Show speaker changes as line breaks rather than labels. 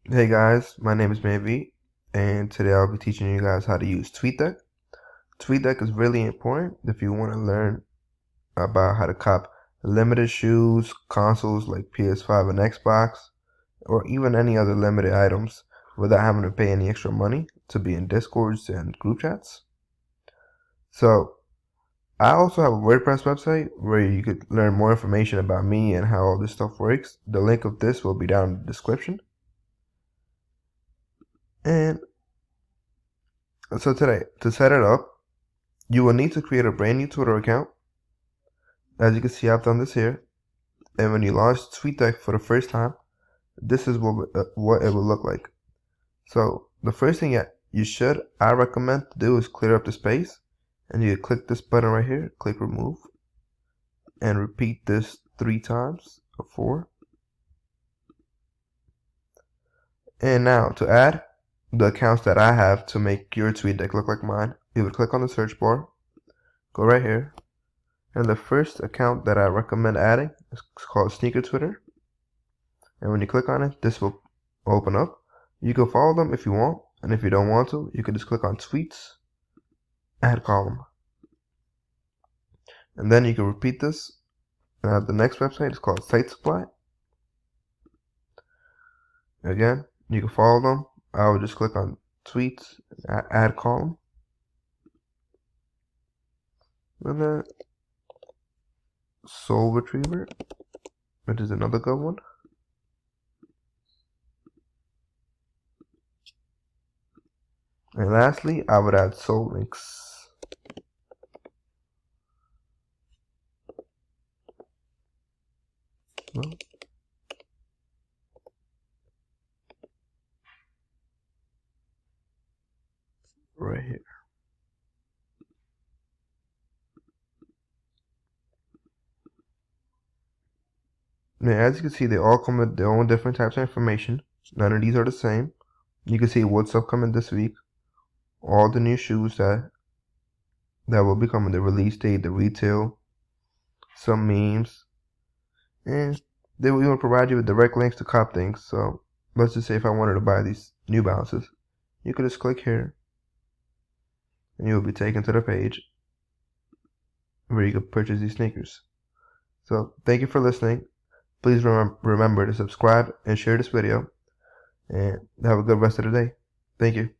Hey guys, my name is Maybe, and today I'll be teaching you guys how to use Tweetdeck. Tweetdeck is really important if you want to learn about how to cop limited shoes, consoles like PS5 and Xbox, or even any other limited items without having to pay any extra money to be in Discords and group chats. So, I also have a WordPress website where you could learn more information about me and how all this stuff works. The link of this will be down in the description. And so today, to set it up, you will need to create a brand new Twitter account. As you can see, I've done this here. And when you launch Tweetdeck for the first time, this is what it will look like. So the first thing I recommend to do is clear up the space. And you click this button right here, click remove. And repeat this 3 times or 4. And now to add the accounts that I have to make your Tweetdeck look like mine, you would click on the search bar, go right here. And the first account that I recommend adding is called Sneaker Twitter. And when you click on it, this will open up. You can follow them if you want, and if you don't want to, you can just click on Tweets, Add Column. And then you can repeat this. The next website is called Site Supply. Again, you can follow them. I will just click on Tweets, Add Column. And then Soul Retriever, which is another good one. And lastly, I would add Soul Links. Well, right here. Now, as you can see, they all come with their own different types of information. None of these are the same. You can see what's upcoming this week, all the new shoes that will be coming, the release date, the retail, some memes, and they will even provide you with direct links to cop things. So let's just say if I wanted to buy these New Balances, you could just click here, and you'll be taken to the page where you can purchase these sneakers. So thank you for listening. Please remember to subscribe and share this video, and have a good rest of the day. Thank you.